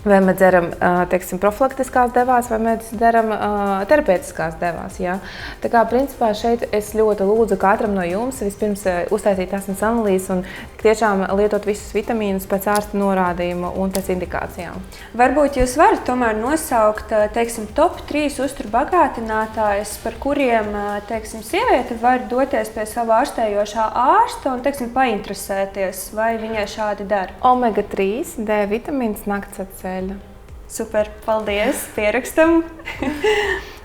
vai mēs dzeram, teiksim, profilaktiskās devās, vai mēs dzeram terapeitiskās devās. Tā kā, principā, šeit es ļoti lūdzu katram no jums vispirms uztaisīt asins analīzes un tiešām lietot visus vitamīnus pēc ārsta norādījuma un pēc indikācijām. Varbūt jūs varat tomēr nosaukt, teiksim, top 3 uzturu bagātinātājus, par kuriem, teiksim, sieviete var doties pie sava ārstējošā ārsta un, teiksim, painteresēties, vai viņai šādi dara? Omega 3, D vitamīns, naktsatceļa. Super, paldies, pierakstam.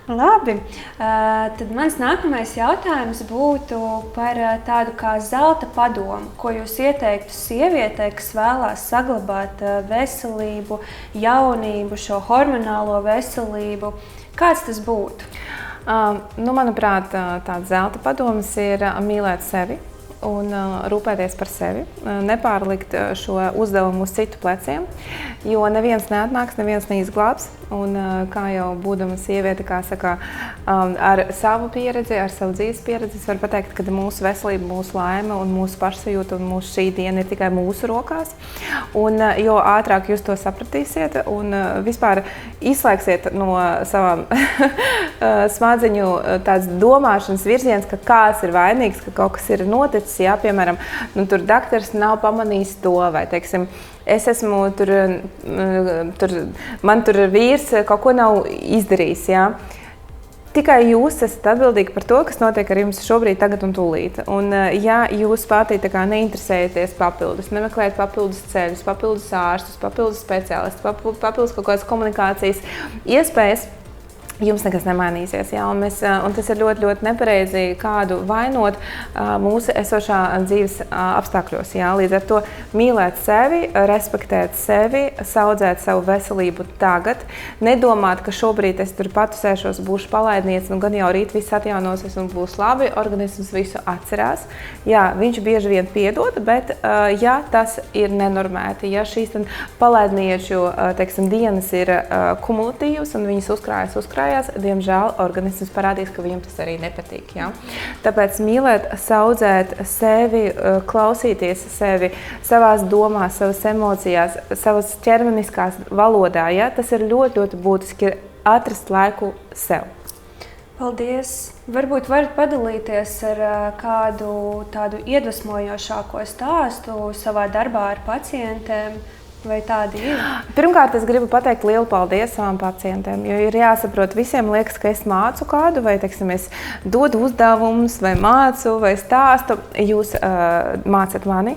Labi, tad mans nākamais jautājums būtu par tādu kā zelta padomu, ko jūs ieteiktu sievietei, kas vēlās saglabāt veselību, jaunību, šo hormonālo veselību. Kāds tas būtu? Manuprāt, tāds zelta padoms ir mīlēt sevi un rūpēties par sevi, nepārlikt šo uzdevumu uz citu pleciem, jo neviens neatnāks, neviens neizglābs. Un, kā jau būdama sieviete, kā saka, ar savu pieredzi, ar savu dzīves pieredzi, es varu pateikt, ka mūsu veselība, mūsu laime un mūsu pašsajūta un mūsu šī diena ir tikai mūsu rokās. Un, jo ātrāk jūs to sapratīsiet un vispār izslēgsiet no savām smadziņu tāds domāšanas virziens, ka kāds ir vainīgs, ka kaut kas ir noticis, jā, piemēram, tur daktars nav pamanījis to, vai, teiksim, es esmu man tur vīrs kaut ko nav izdarījis, jā. Tikai jūs esat atbildīgi par to, kas notiek ar jums šobrīd, tagad un tūlīt. Un, ja jūs pati tā kā neinteresējaties papildus, nemeklējat papildus ceļus, papildus ārstus, papildus speciālistus, papildus kaut kādas komunikācijas iespējas, jums nekas nemainīsies. Jā, un tas ir ļoti, ļoti nepareizi kādu vainot mūsu esošā dzīves apstākļos. Jā. Līdz ar to mīlēt sevi, respektēt sevi, saudzēt savu veselību tagad, nedomāt, ka šobrīd es tur patu sēšos, būšu palaidniece, un gan jau rīt viss atjaunosies un būs labi, organisms visu atcerās. Jā, viņš bieži vien piedod, bet ja tas ir nenormēti, ja šīs palaidnieču, teiksim, dienas ir kumulatīvas un viņas uzkrājas, diemžēl organisms parādīs, ka viņam tas arī nepatīk. Ja? Tāpēc mīlēt, saudzēt sevi, klausīties sevi, savās domās, savas emocijās, savas ķermeniskās valodā. Ja? Tas ir ļoti, ļoti būtiski atrast laiku sev. Paldies! Varbūt varat padalīties ar kādu tādu iedvesmojošāko stāstu savā darbā ar pacientiem? Vai tādi ir? Pirmkārt, es gribu pateikt lielu paldies savām pacientiem, jo ir jāsaprot, visiem liekas, ka es mācu kādu, vai, teiksim, es dodu uzdevumus, vai mācu, vai stāstu. Jūs mācat mani,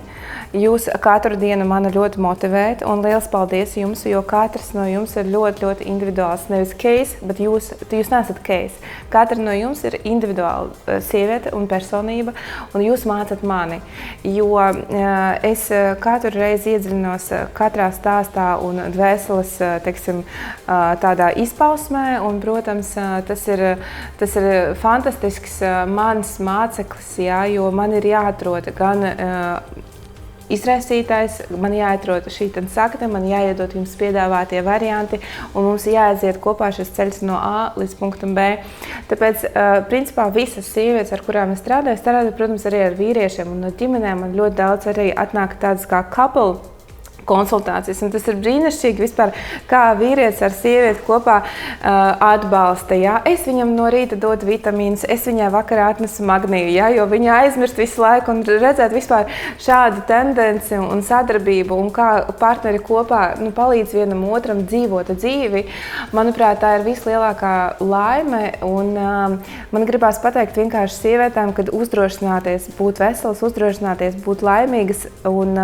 jūs katru dienu mani ļoti motivējat, un liels paldies jums, jo katrs no jums ir ļoti, ļoti individuāls. Nevis case, bet jūs neesat case. Katra no jums ir individuāla sieviete un personība, un jūs mācat mani, jo es katru reizi iedziļinos katrā stāstā un dvēseles, teiksim, tādā izpausmē, un, protams, tas ir fantastisks mans māceklis, jā, jo man ir jāatrod gan izraisītājs, man jāatrod šī sakne, man jāiedod jums piedāvātie varianti, un mums jāaiziet kopā šis ceļš no A līdz punktam B. Tāpēc, principā, visas sievietes, ar kurām es strādāju, protams, arī ar vīriešiem, un no ģimenēm man ļoti daudz arī atnāk tādas kā couple konsultācijas, un tas ir brīnišķīgi vispār, kā vīrietis ar sievieti kopā atbalsta. Jā. Es viņam no rīta dodu vitamīnus, es viņai vakarā atnesu magnīju, jā, jo viņa aizmirst visu laiku, un redzēt vispār šādu tendenci un sadarbību, un kā partneri kopā palīdz vienam otram dzīvot dzīvi. Manuprāt, tā ir vislielākā laime, un man gribās pateikt vienkārši sievietēm, kad uzdrošināties būt veselas, uzdrošināties būt laimīgas, un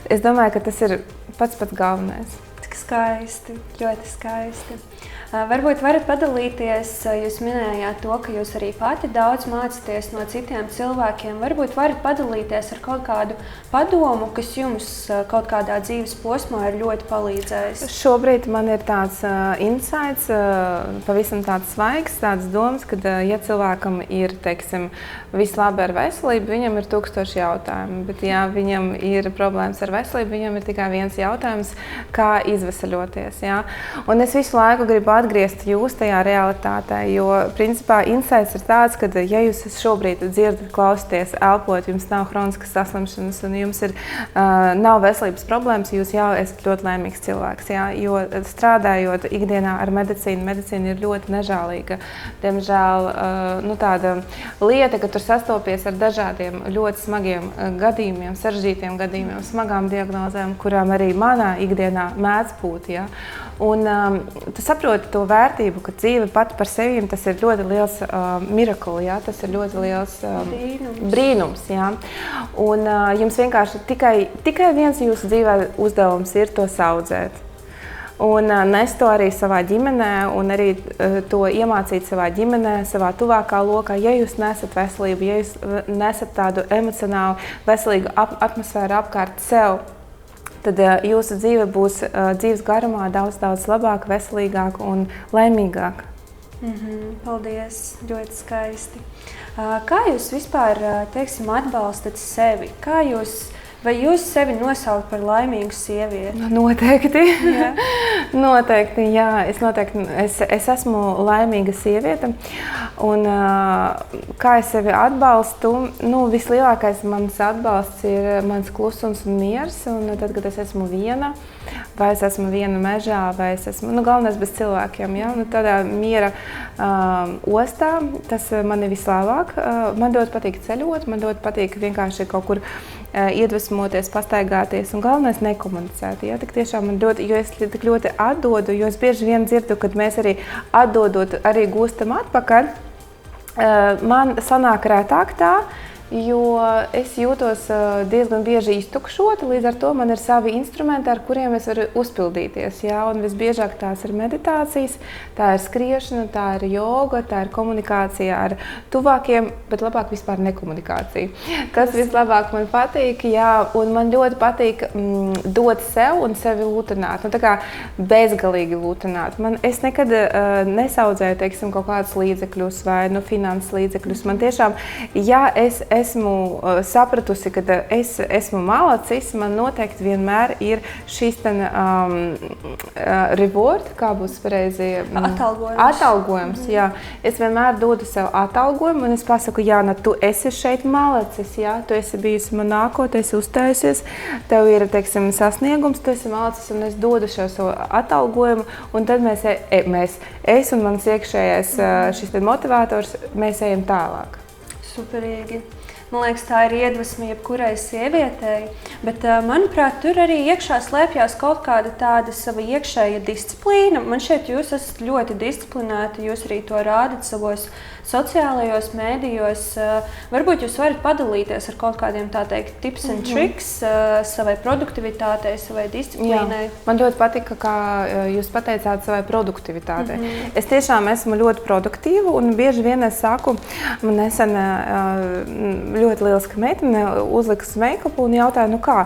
es domāju, ka tas ir pats galvenais. Tik skaisti, ļoti skaisti. Varbūt varat padalīties, jūs minējāt to, ka jūs arī pati daudz mācāties no citiem cilvēkiem. Varbūt varat padalīties ar kaut kādu padomu, kas jums kaut kādā dzīves posmā ir ļoti palīdzējis. Šobrīd man ir tāds insights, pavisam tāds svaigs, tāds domas, ka ja cilvēkam ir, teiksim, viss labi ar veselību, viņam ir 1000 jautājumu, bet ja viņam ir problēmas ar veselību, viņam ir tikai viens jautājums, kā izvesaļoties. Ja? Un es visu laiku gribu atgriezt jūs tajā realitātē, jo principā insights ir tāds, ka ja jūs šobrīd dzirdat, klausieties, elpot, jums nav hroniskas saslimšanas un jums ir, nav veselības problēmas, jūs jau esat ļoti laimīgs cilvēks, jā? Jo strādājot ikdienā ar medicīnu, medicīna ir ļoti nežēlīga. Diemžēl tāda lieta, ka tur sastopies ar dažādiem ļoti smagiem gadījumiem, sarežģītiem gadījumiem, smagām diagnozēm, kurām arī manā ikdienā mēdz būt. Ja? Un tu saproti to vērtību, ka dzīve pati par sevi, tas ir ļoti liels miracle, ja? Tas ir ļoti liels brīnums. Ja? Un jums vienkārši tikai viens jūsu dzīvē uzdevums ir to saudzēt. un nes to arī savā ģimenē, un arī to iemācīt savā ģimenē, savā tuvākā lokā. Ja jūs nesat veselību, ja jūs nesat tādu emocionāli veselīgu atmosfēru apkārt sev, tad jūsu dzīve būs dzīves garumā daudz labāka, veselīgāka un laimīgāka. Paldies, ļoti skaisti. Kā jūs vispār, teiksim, atbalstat sevi? Vai jūs sevi nosaukt par laimīgu sievieti? Noteikti. Jā. Noteikti, jā. Es esmu laimīga sieviete. Un, kā es sevi atbalstu? Vislielākais mans atbalsts ir mans klusums un miers. Un tad, kad es esmu viena, vai es esmu viena mežā, vai es esmu galvenais bez cilvēkiem. Ja? Tādā miera ostā tas man ir vislabāk. Man ļoti patīk ceļot, man ļoti patīk vienkārši kaut kur iedvesmoties, pastaigāties un galvenais nekomunicēt. Ja? Tik tiešām man ļoti, jo es tik ļoti atdodu, jo es bieži vien dzirdu, kad mēs arī atdodot, arī gūstam atpakaļ. Man sanāk rētāk tā, jo es jūtos diezgan bieži iztukšota, līdz ar to man ir savi instrumenti, ar kuriem es varu uzpildīties. Ja? Un visbiežāk tās ir meditācijas, tā ir skriešana, tā ir joga, tā ir komunikācija ar tuvākiem, bet labāk vispār nekomunikācija. Tas vislabāk man patīk, jā, un man ļoti patīk dot sev un sevi lutināt, tā kā bezgalīgi lutināt. Es nekad nesaudzēju, teiksim, kaut kādus līdzekļus vai finanses līdzekļus. Man tiešām, ja es esmu sapratusi, ka es esmu malacis, man noteikti vienmēr ir šis reward, kā būs pareizi? Atalgojums, jā. Es vienmēr dodu sev atalgojumu un es pasaku, Jāna, tu esi šeit malacis, jā, tu esi bijusi man nāko, tu esi uzstājusies, tev ir, teiksim, sasniegums, tu esi malacis un es dodu šo savu atalgojumu un tad es un mans iekšējais šis motivators, mēs ejam tālāk. Superīgi. Man liekas, tā ir iedvesma jebkurai sievietei, bet, manuprāt, tur arī iekšā slēpjas kaut kāda tāda sava iekšēja disciplīna. Man šķiet, jūs esat ļoti disciplinēti, jūs arī to rādat savos sociālajos mēdījos. Varbūt jūs varat padalīties ar kaut kādiem, tā teikt, tips and tricks savai produktivitātei, savai disciplīnai. Jā. Man ļoti patika, kā jūs pateicāt savai produktivitātei. Es tiešām esmu ļoti produktīva un bieži vien es saku, man nesen ļoti lieliska meitene uzlikas make-upu un jautāja,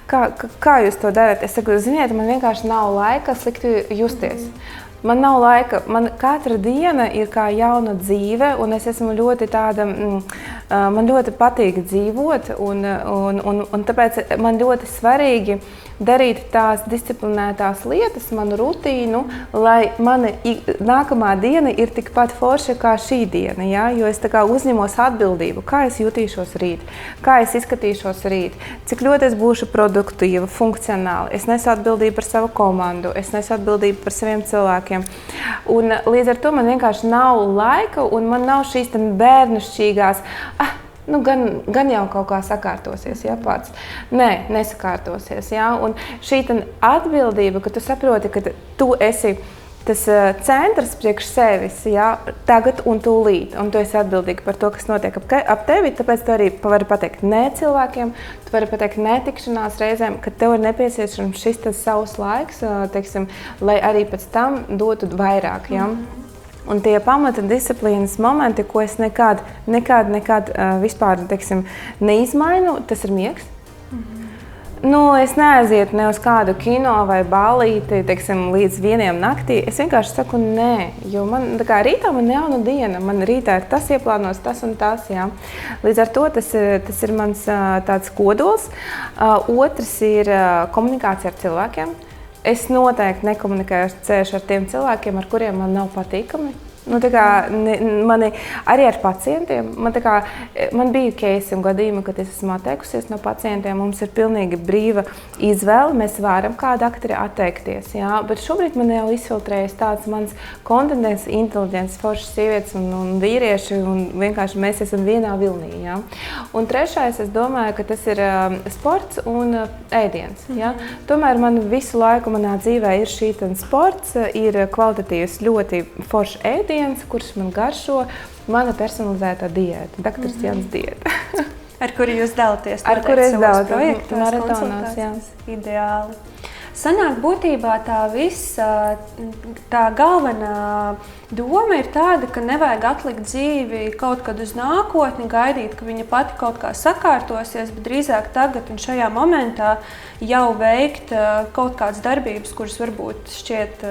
kā jūs to darat? Es saku, ziniet, man vienkārši nav laika slikti justies. Man nav laika, man katra diena ir kā jauna dzīve, un es esmu ļoti tāda, man ļoti patīk dzīvot, un tāpēc man ļoti svarīgi darīt tās disciplinētās lietas, manu rutīnu, lai mana nākamā diena ir tikpat forša kā šī diena, ja? Jo es tā kā uzņemos atbildību, kā es jutīšos rīt, kā es izskatīšos rīt, cik ļoti es būšu produktīva, funkcionāli, es nesu atbildību par savu komandu, es nesu atbildību par saviem cilvēkiem. Un līdz ar to man vienkārši nav laika un man nav šīs bērnišķīgās, gan jau kaut kā sakārtosies, ja, pats. Nē, nesakārtosies. Ja? Un šī atbildība, ka tu saproti, ka tu esi tas centrs priekš sevis, ja, tagad un tūlīt, un tu esi atbildīgi par to, kas notiek ap tevi, tāpēc tu arī vari pateikt nē cilvēkiem, tu vari pateikt nē tikšanās reizēm, ka tev ir nepieciešams šis savs laiks, teiksim, lai arī pēc tam dotu vairāk. Ja? Un tie pamata disciplīnas momenti, ko es nekad vispār, teiksim, neizmainu, tas ir miegs. Es neaizietu ne uz kādu kino vai ballīti, teiksim, līdz 1 naktī. Es vienkārši saku nē, jo man rītā man jauna diena, man rītā ir tas ieplānos, tas un tas, jā. Līdz ar to tas ir mans tāds kodols. Otrs ir komunikācija ar cilvēkiem. Es noteikti nekomunikēju ar tiem cilvēkiem, ar kuriem man nav patīkami. Mani arī ar pacientiem. Man bija keisi un gadījumi, kad es esmu atteikusies no pacientiem. Mums ir pilnīgi brīva izvēle. Mēs varam kādu akteri atteikties. Jā? Bet šobrīd man jau izfiltrējas tāds mans kontinents, inteliģents, foršas sievietes un vīrieši. Un vienkārši mēs esam vienā vilnī. Jā? Un trešais, es domāju, ka tas ir sports un ēdiens. Jā? Tomēr man visu laiku manā dzīvē ir šī sports, ir kvalitatīvs, ļoti foršs ēdiens, kurš man garšo, mana personalizētā diēta, Dr. Jānas diēta. Ar kuru jūs dalāties? Ar kuru es dalos projektos, maratonos, jā. Ideāli. sanāk būtībā tā galvenā doma ir tāda, ka nevajag atlikt dzīvi kaut kad uz nākotni, gaidīt, ka viņa pati kaut kā sakārtosies, bet drīzāk tagad un šajā momentā jau veikt kaut kādas darbības, kuras varbūt šķiet,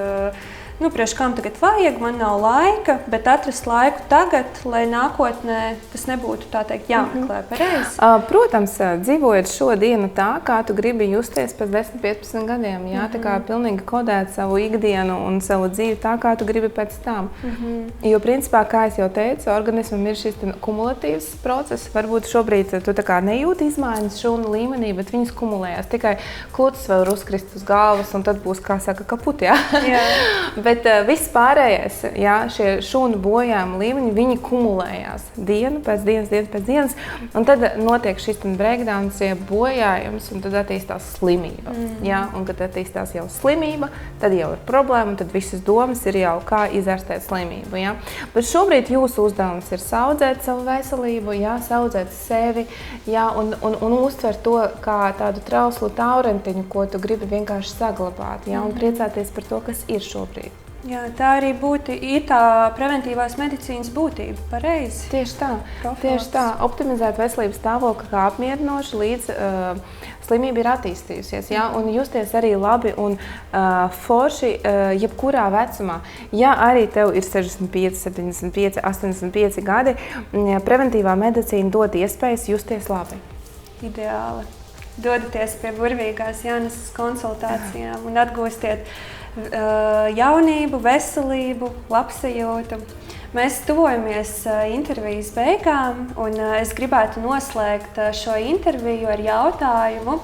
priekš kam tagad vajag, man nav laika, bet atrast laiku tagad, lai nākotnē tas nebūtu tā teikt jāmeklē pareizi. Protams, dzīvojot šodienu tā, kā tu gribi justies pēc 10-15 gadiem, jā, tā kā pilnīgi kodēt savu ikdienu un savu dzīvi tā, kā tu gribi pēc tam. Jo, principā, kā es jau teicu, organismam ir šis kumulatīvs process. Varbūt šobrīd tu tā kā nejūti izmaiņas šūnu līmenī, bet viņas kumulējās. Tikai klūcis vēl ir uzkrist uz galvas un tad būs, kā saka, kaput, jā. Bet viss pārējais, jā, šie šūnu bojājuma līmeņi, viņi kumulējās dienu pēc dienas, dienu pēc dienas, un tad notiek šis breakdowns, bojājums, un tad attīstās slimība. Jā, un kad attīstās jau slimība, tad jau ir problēma, un tad visas domas ir jau kā izārstēt slimību. Jā. Bet šobrīd jūsu uzdevums ir saudzēt savu veselību, jā, saudzēt sevi, jā, un uztvert to kā tādu trauslu taurentiņu, ko tu gribi vienkārši saglabāt, jā, un priecāties par to, kas ir šobrīd. Jā, tā arī ir tā preventīvās medicīnas būtība, pareizi. Tieši tā. Optimizēt veselības stāvokli kā apmierinoši līdz slimība ir attīstījusies, jā, un justies arī labi un forši jebkurā vecumā. Ja arī tev ir 65, 75, 85 gadi, preventīvā medicīna dod iespējas justies labi. Ideāli. Dodaties pie burvīgās Jānas konsultācijām un atgūstiet jaunību, veselību, labsajūtu. Mēs tuvojamies intervijas beigām, un es gribētu noslēgt šo interviju ar jautājumu,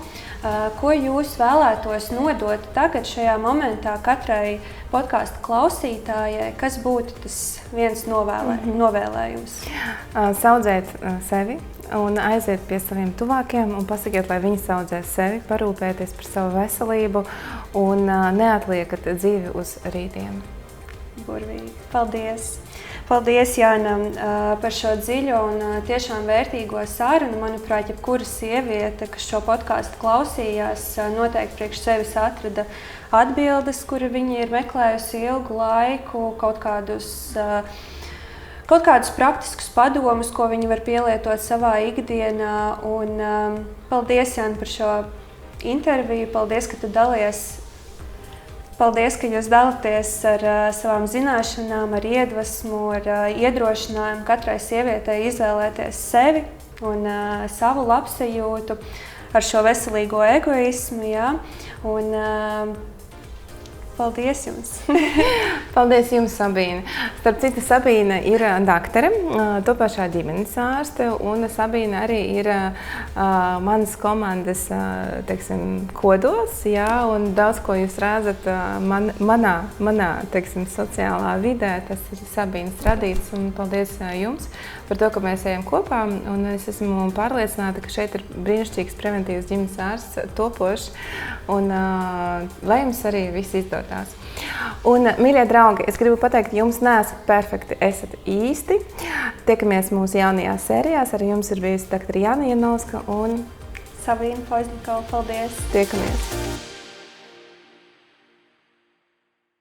ko jūs vēlētos nodot tagad šajā momentā katrai podkāstu klausītājai, kas būtu tas viens novēlējums? Saudzēt sevi un aiziet pie saviem tuvākiem un pasakiet, lai viņi saudzē sevi, parūpēties par savu veselību un neatliekat dzīvi uz rītdienu. Burvīgi. Paldies! Paldies, Jāna, par šo dziļo un tiešām vērtīgo sarunu. Manuprāt, jebkura sieviete, kas šo podkāstu klausījās, noteikti priekš sevis atrada atbildes, kuru viņa ir meklējusi ilgu laiku, kaut kādus praktiskus padomus, ko viņi var pielietot savā ikdienā. Un, paldies, Jāna, par šo interviju. Paldies, ka tu dalies. Paldies, ka jūs dalāties ar savām zināšanām, ar iedvesmu, ar iedrošinājumu katrai sievietei izvēlēties sevi un savu labsajūtu ar šo veselīgo egoismu. Jā. Un, paldies jums! Paldies jums, Sabīne! Starp citu, Sabīne ir daktare, topošā ģimenes ārste, un Sabīne arī ir manas komandas, teiksim, kodols, jā, un daudz, ko jūs redzat manā teiksim, sociālā vidē, tas ir Sabīnes radīts, un paldies jums par to, ka mēs ejam kopā, un es esmu pārliecināta, ka šeit ir brīnišķīgs preventīvs ģimenes ārsts, topošs, un lai jums arī viss izdotās. Un, mīļie draugi, es gribu pateikt, jums neesat perfekti, esat īsti. Tiekamies mūsu jaunajās sērijās, ar jums ir bijusi doktora Jāna Janovska un Sabīne Poiznikova. Paldies! Tiekamies!